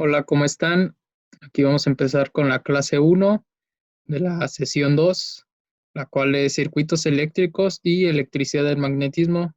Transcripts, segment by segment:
Hola, ¿cómo están? Aquí vamos a empezar con la clase 1 de la sesión 2, la cual es circuitos eléctricos y electricidad del magnetismo.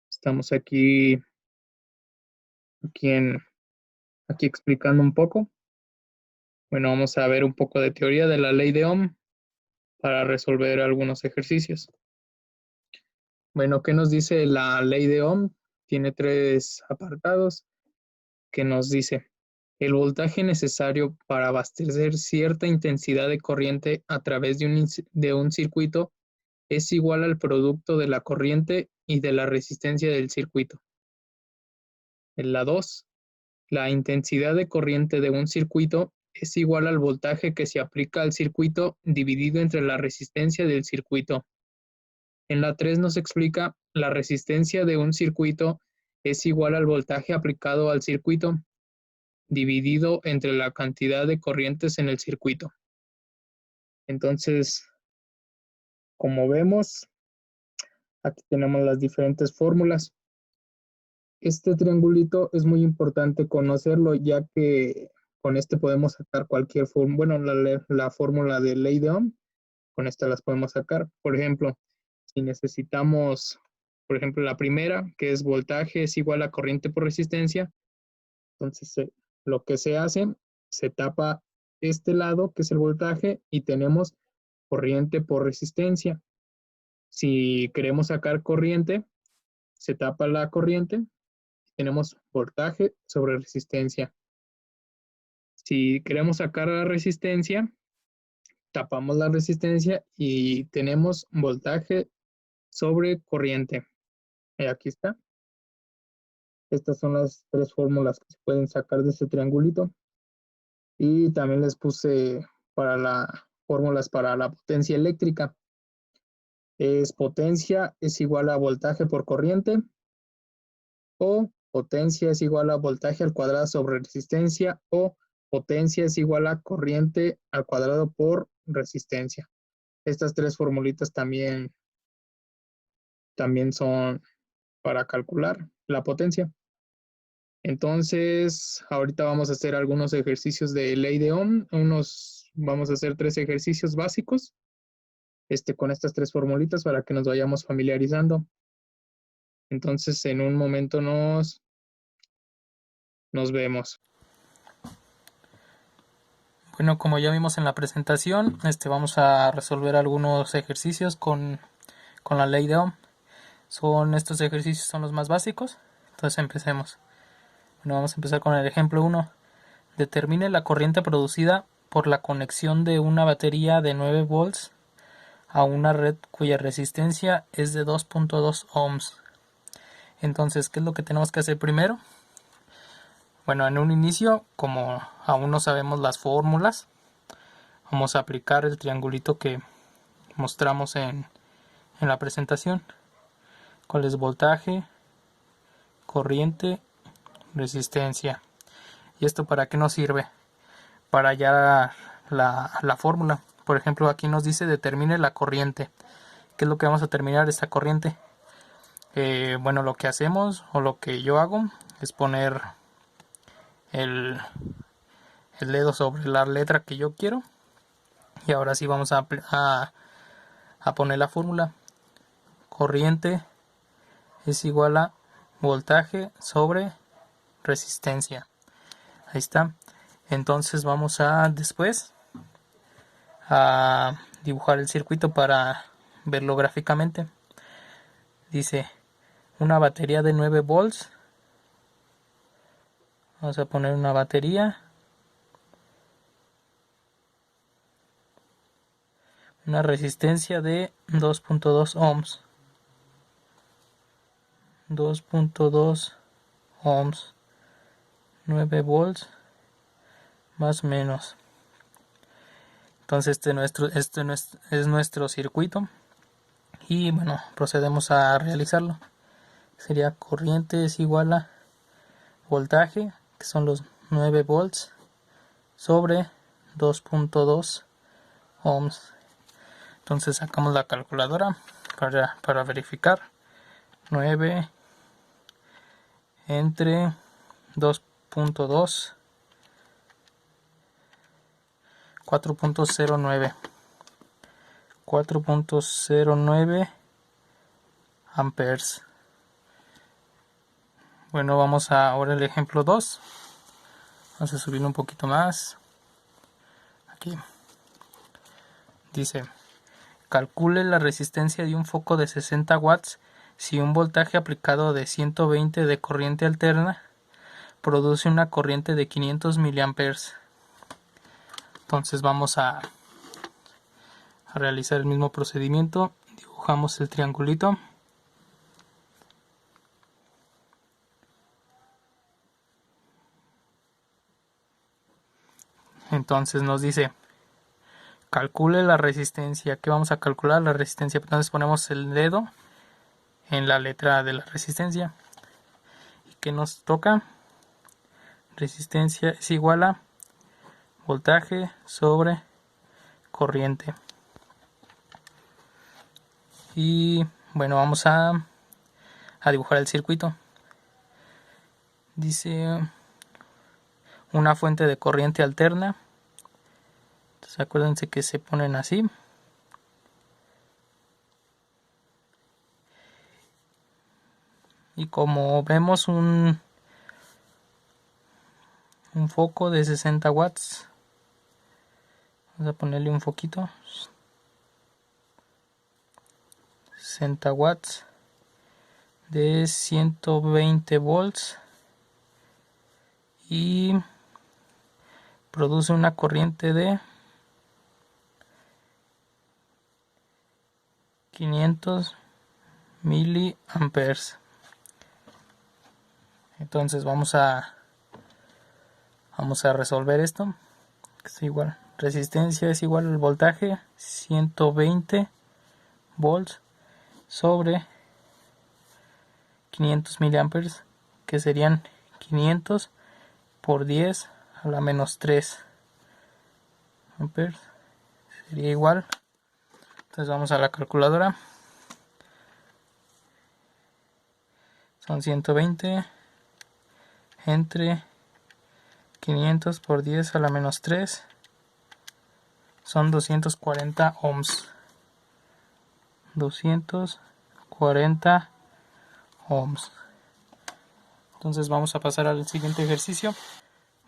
Estamos aquí, aquí explicando un poco. Bueno, vamos a ver un poco de teoría de la ley de Ohm para resolver algunos ejercicios. Bueno, ¿qué nos dice la ley de Ohm? Tiene tres apartados que nos dice: el voltaje necesario para abastecer cierta intensidad de corriente a través de un circuito es igual al producto de la corriente y de la resistencia del circuito. En la 2, la intensidad de corriente de un circuito es igual al voltaje que se aplica al circuito dividido entre la resistencia del circuito. En la 3 nos explica: la resistencia de un circuito es igual al voltaje aplicado al circuito dividido entre la cantidad de corrientes en el circuito. Entonces, como vemos, aquí tenemos las diferentes fórmulas. Este triangulito es muy importante conocerlo, ya que con este podemos sacar cualquier fórmula. Bueno, la fórmula de ley de Ohm, con esta las podemos sacar. Por ejemplo, si necesitamos, por ejemplo, la primera, que es voltaje es igual a corriente por resistencia, entonces lo que se hace, se tapa este lado, que es el voltaje, y tenemos corriente por resistencia. Si queremos sacar corriente, se tapa la corriente, tenemos voltaje sobre resistencia. Si queremos sacar la resistencia, tapamos la resistencia y tenemos voltaje sobre corriente. Y aquí está. Estas son las tres fórmulas que se pueden sacar de este triangulito. Y también les puse para fórmulas para la potencia eléctrica. Potencia es igual a voltaje por corriente, o potencia es igual a voltaje al cuadrado sobre resistencia, o potencia es igual a corriente al cuadrado por resistencia. Estas tres formulitas también son para calcular la potencia. Entonces, ahorita vamos a hacer algunos ejercicios de ley de Ohm. Vamos a hacer 3 ejercicios básicos con estas tres formulitas para que nos vayamos familiarizando. Entonces, en un momento nos vemos. Bueno, como ya vimos en la presentación, vamos a resolver algunos ejercicios con la ley de Ohm. Estos ejercicios son los más básicos, entonces empecemos. Bueno, vamos a empezar con el ejemplo 1. Determine la corriente producida por la conexión de una batería de 9 volts a una red cuya resistencia es de 2.2 ohms. Entonces, ¿qué es lo que tenemos que hacer primero? Bueno, en un inicio, como aún no sabemos las fórmulas, vamos a aplicar el triangulito que mostramos en la presentación. ¿Cuál es voltaje, corriente, resistencia? ¿Y esto para qué nos sirve? Para hallar la fórmula. Por ejemplo, aquí nos dice determine la corriente. ¿Qué es lo que vamos a determinar esta corriente? Bueno, lo que hacemos o lo que yo hago es poner el dedo sobre la letra que yo quiero. Y ahora sí vamos a poner la fórmula. Corriente es igual a voltaje sobre resistencia. Ahí está. Entonces vamos después a dibujar el circuito para verlo gráficamente. Dice una batería de 9 volts. Vamos a poner una batería. Una resistencia de 2.2 ohms. 2.2 ohms. 9 volts más o menos. Entonces este es nuestro circuito. Y bueno, procedemos a realizarlo. Sería corriente es igual a voltaje, que son los 9 volts, sobre 2.2 ohms. Entonces sacamos la calculadora para verificar. 9 entre 2.2 4.09 4.09 amperes. Bueno, vamos a ahora el ejemplo 2. Vamos a subir un poquito más. Aquí dice: calcule la resistencia de un foco de 60 watts si un voltaje aplicado de 120 de corriente alterna produce una corriente de 500 miliamperes. Entonces vamos a realizar el mismo procedimiento. Dibujamos el triangulito. Entonces nos dice: calcule la resistencia. ¿Qué vamos a calcular? La resistencia. Entonces ponemos el dedo en la letra de la resistencia. ¿Y qué nos toca? Resistencia es igual a voltaje sobre corriente. Y bueno, vamos a dibujar el circuito. Dice una fuente de corriente alterna. Entonces acuérdense que se ponen así. Y como vemos un foco de 60 watts, vamos a ponerle un foquito. 60 watts de 120 volts y produce una corriente de 500 miliamperes. Entonces vamos a resolver esto. Es igual, resistencia es igual al voltaje, 120 volts sobre 500 miliamperes, que serían 500 por 10 a la menos 3 amperes, sería igual. Entonces vamos a la calculadora. Son 120 entre 500 por 10 a la menos 3, son 240 ohms. 240 ohms. Entonces vamos a pasar al siguiente ejercicio.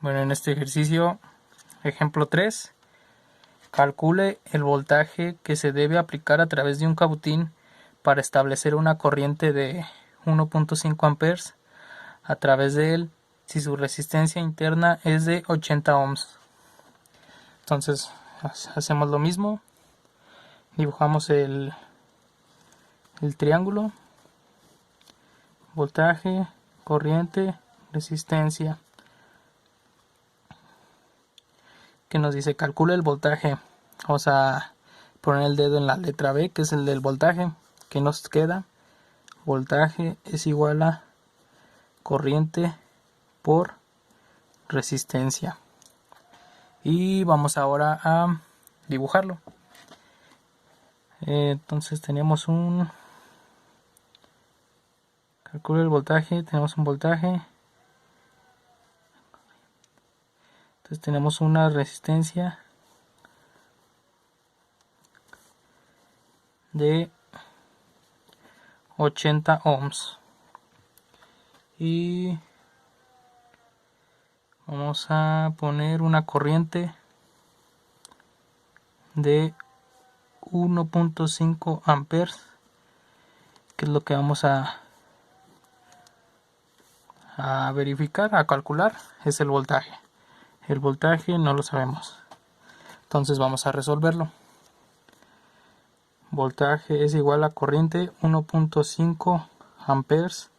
Bueno, en este ejercicio, ejemplo 3, calcule el voltaje que se debe aplicar a través de un cabutín para establecer una corriente de 1.5 amperes a través de él si su resistencia interna es de 80 ohms. Entonces hacemos lo mismo, dibujamos el triángulo, voltaje, corriente, resistencia. Que nos dice: calcula el voltaje. Vamos a poner el dedo en la letra B, que es el del voltaje. ¿Qué nos queda? Voltaje es igual a corriente por resistencia. Y vamos ahora a dibujarlo. Entonces tenemos calcula el voltaje, tenemos un voltaje. Entonces tenemos una resistencia de 80 ohms. Y vamos a poner una corriente de 1.5 amperes, que es lo que vamos a verificar, a calcular, es el voltaje. El voltaje no lo sabemos. Entonces vamos a resolverlo. Voltaje es igual a corriente 1.5 amperes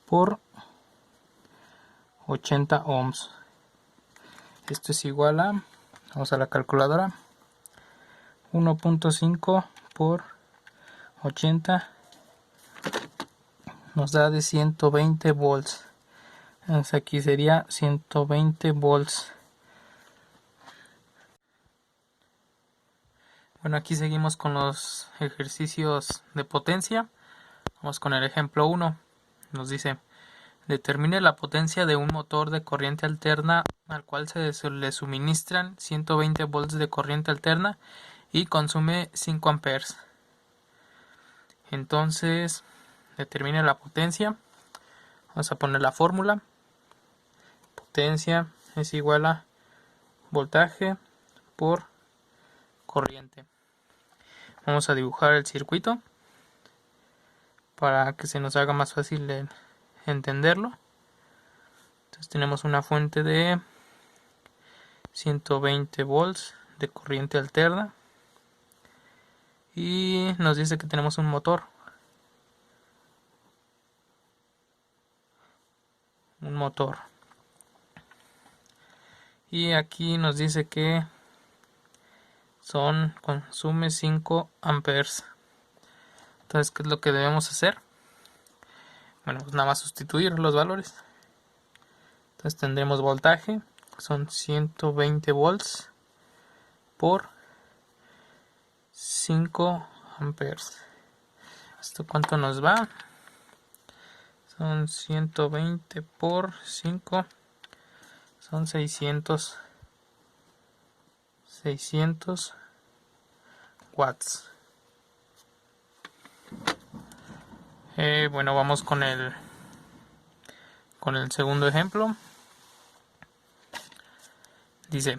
por 80 ohms. Esto es igual a, vamos a la calculadora, 1.5 por 80 nos da de 120 volts. Entonces aquí sería 120 volts. Bueno, aquí seguimos con los ejercicios de potencia. Vamos con el ejemplo 1. Nos dice: Determine la potencia de un motor de corriente alterna al cual se le suministran 120 volts de corriente alterna y consume 5 amperes. Entonces, determine la potencia. Vamos a poner la fórmula. Potencia es igual a voltaje por corriente. Vamos a dibujar el circuito para que se nos haga más fácil de entenderlo. Entonces tenemos una fuente de 120 volts de corriente alterna y nos dice que tenemos un motor. Y aquí nos dice que consume 5 amperes. Entonces, ¿qué es lo que debemos hacer? Bueno, pues nada más sustituir los valores. Entonces tendremos voltaje, son 120 volts por 5 amperes. ¿Esto cuánto nos va? Son 120 por 5, son 600 watts. Bueno, vamos con el segundo ejemplo. Dice,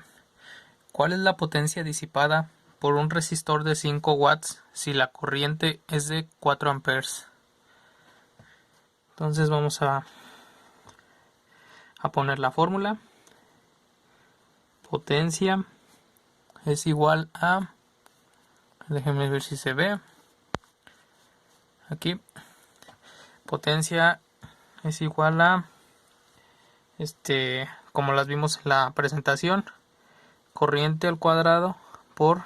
¿cuál es la potencia disipada por un resistor de 5 watts si la corriente es de 4 amperes? Entonces vamos a poner la fórmula. Potencia es igual a, déjenme ver si se ve aquí, potencia es igual a, como las vimos en la presentación, corriente al cuadrado por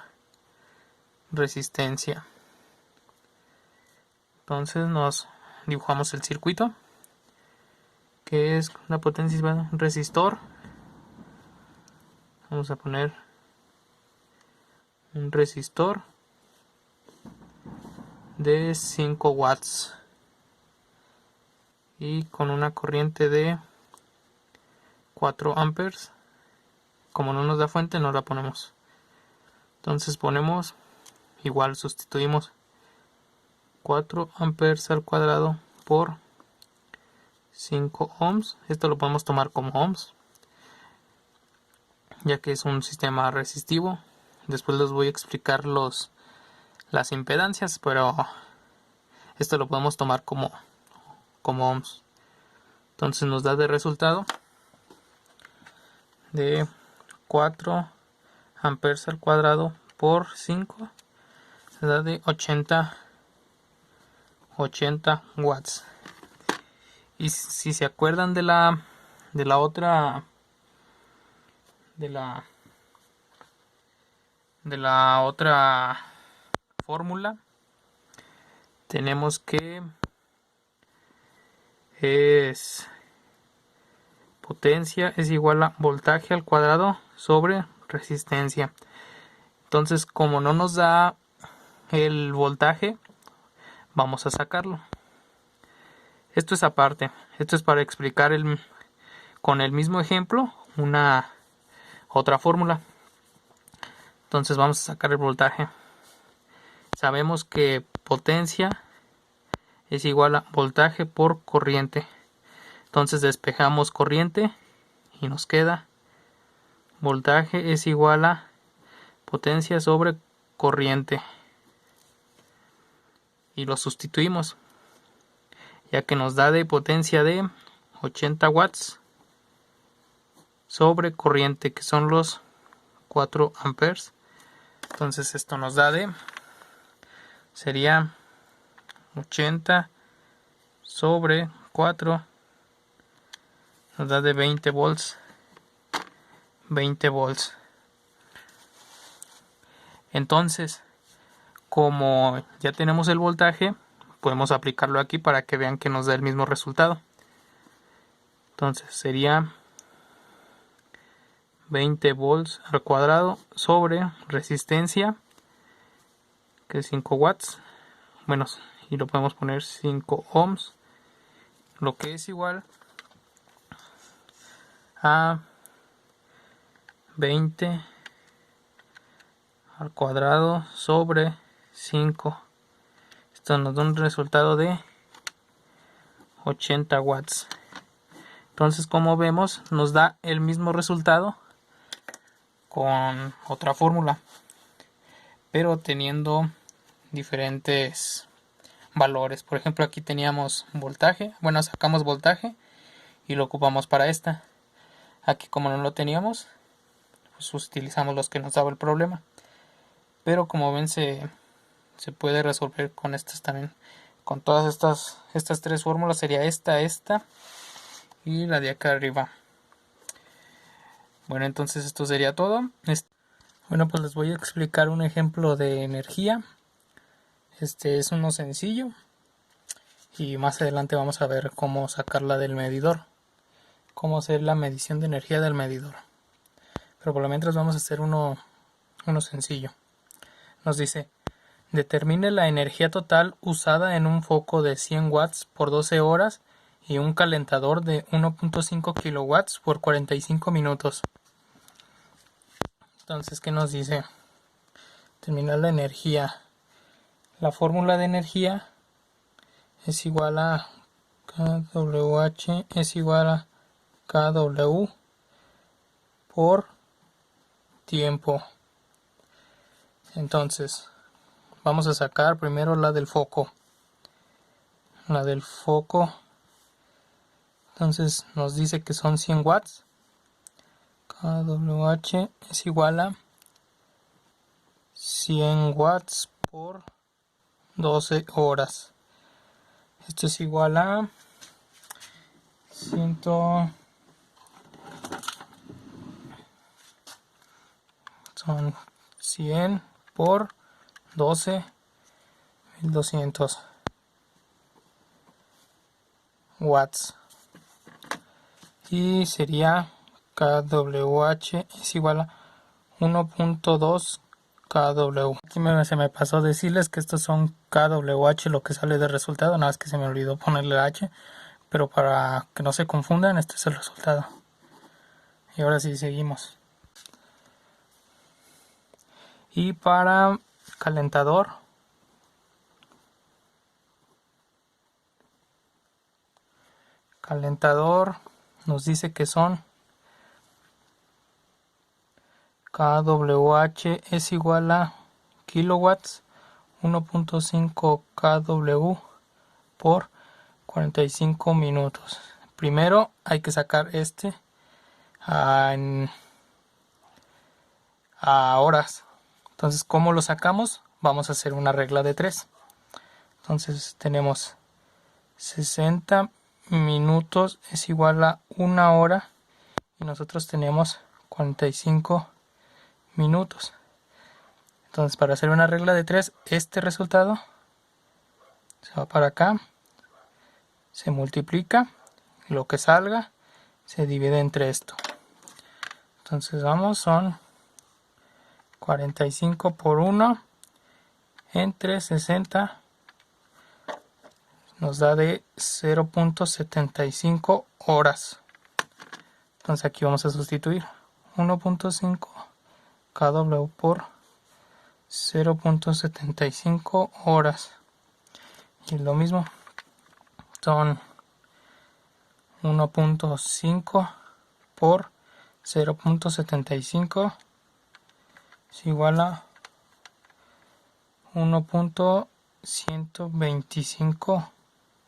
resistencia. Entonces nos dibujamos el circuito, que es la potencia de un resistor. Vamos a poner un resistor de 5 watts y con una corriente de 4 amperes. Como no nos da fuente, no la ponemos. Entonces ponemos, igual sustituimos 4 amperes al cuadrado por 5 ohms. Esto lo podemos tomar como ohms, ya que es un sistema resistivo. Después les voy a explicar las impedancias, pero esto lo podemos tomar como ohms. Entonces nos da de resultado de 4 amperes al cuadrado por 5, se da de 80 watts. Y si se acuerdan de la otra fórmula, tenemos que potencia es igual a voltaje al cuadrado sobre resistencia. Entonces, como no nos da el voltaje, vamos a sacarlo. Esto es aparte. Esto es para explicar con el mismo ejemplo una otra fórmula. Entonces vamos a sacar el voltaje. Sabemos que potencia es igual a voltaje por corriente. Entonces despejamos corriente y nos queda voltaje es igual a potencia sobre corriente. Y lo sustituimos, ya que nos da de potencia de 80 watts sobre corriente, que son los 4 amperes. Entonces esto nos da sería 80 sobre 4, nos da de 20 volts. Entonces, como ya tenemos el voltaje, podemos aplicarlo aquí para que vean que nos da el mismo resultado. Entonces sería 20 volts al cuadrado sobre resistencia, que es 5 watts. Bueno, y lo podemos poner 5 ohms, lo que es igual a 20 al cuadrado sobre 5. Esto nos da un resultado de 80 watts. Entonces, como vemos, nos da el mismo resultado con otra fórmula, pero teniendo diferentes valores. Por ejemplo, aquí teníamos voltaje. Bueno, sacamos voltaje y lo ocupamos para esta. Aquí, como no lo teníamos, pues utilizamos los que nos daba el problema. Pero como ven, se puede resolver con estas también. Con todas estas tres fórmulas sería esta y la de acá arriba. Bueno, entonces esto sería todo. Bueno, pues les voy a explicar un ejemplo de energía. Este es uno sencillo. Y más adelante vamos a ver cómo sacarla del medidor. Cómo hacer la medición de energía del medidor. Pero por lo mientras vamos a hacer uno sencillo. Nos dice: determine la energía total usada en un foco de 100 watts por 12 horas y un calentador de 1.5 kilowatts por 45 minutos. Entonces, ¿qué nos dice? Determinar la energía. La fórmula de energía es igual a kWh es igual a kW por tiempo. Entonces, vamos a sacar primero la del foco. La del foco, entonces nos dice que son 100 watts. kWh es igual a 100 watts por 12 horas. Esto es igual a 100, son 100 por 12, 1200 watts. Y sería kWh es igual a 1.2 kW. Aquí se me pasó decirles que estos son kWh, lo que sale de resultado, nada más que se me olvidó ponerle H, pero para que no se confundan, este es el resultado. Y ahora sí seguimos. Y para calentador, nos dice que son kWh es igual a kilowatts, 1.5 kW por 45 minutos. Primero hay que sacar a horas. Entonces, ¿cómo lo sacamos? Vamos a hacer una regla de 3. Entonces tenemos 60 minutos es igual a 1 hora y nosotros tenemos 45 minutos. Entonces, para hacer una regla de 3, este resultado se va para acá, se multiplica, lo que salga se divide entre esto. Entonces son 45 por 1 entre 60, nos da de 0.75 horas. Entonces aquí vamos a sustituir 1.5 kW por 0.75 horas. Y lo mismo, son 1.5 por 0.75 es igual a 1.125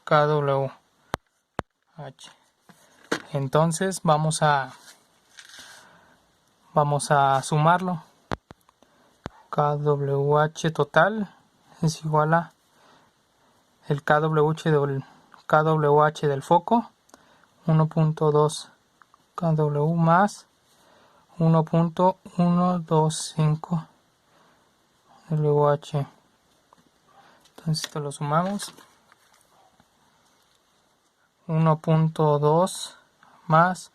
kWh. Entonces vamos a sumarlo. kWh total es igual a el kWh del foco, 1.2 kW más 1.125 kWh. Entonces esto lo sumamos. 1.2 más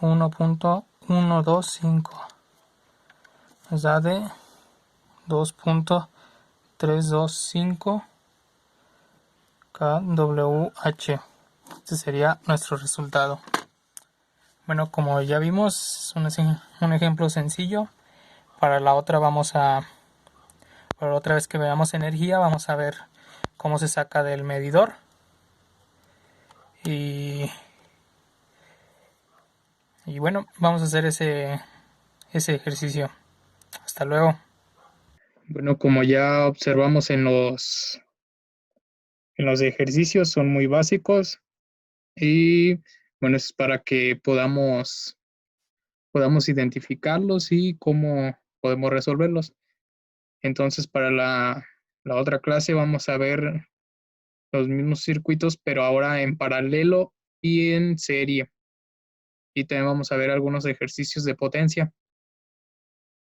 1.125 nos da de 2.325 kWh. Este sería nuestro resultado. Bueno, como ya vimos, es un ejemplo sencillo. Para la otra para otra vez que veamos energía, vamos a ver cómo se saca del medidor. Y, y bueno, vamos a hacer ese ejercicio. Hasta luego. Bueno, como ya observamos en los ejercicios, son muy básicos y bueno, es para que podamos identificarlos y cómo podemos resolverlos. Entonces, para la otra clase vamos a ver los mismos circuitos, pero ahora en paralelo y en serie. Y también vamos a ver algunos ejercicios de potencia.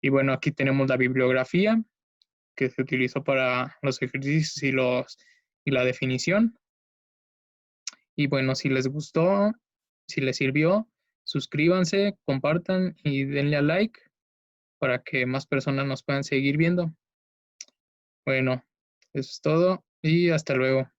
Y bueno, aquí tenemos la bibliografía que se utilizó para los ejercicios y la definición. Y bueno, si les gustó, si les sirvió, suscríbanse, compartan y denle a like para que más personas nos puedan seguir viendo. Bueno, eso es todo y hasta luego.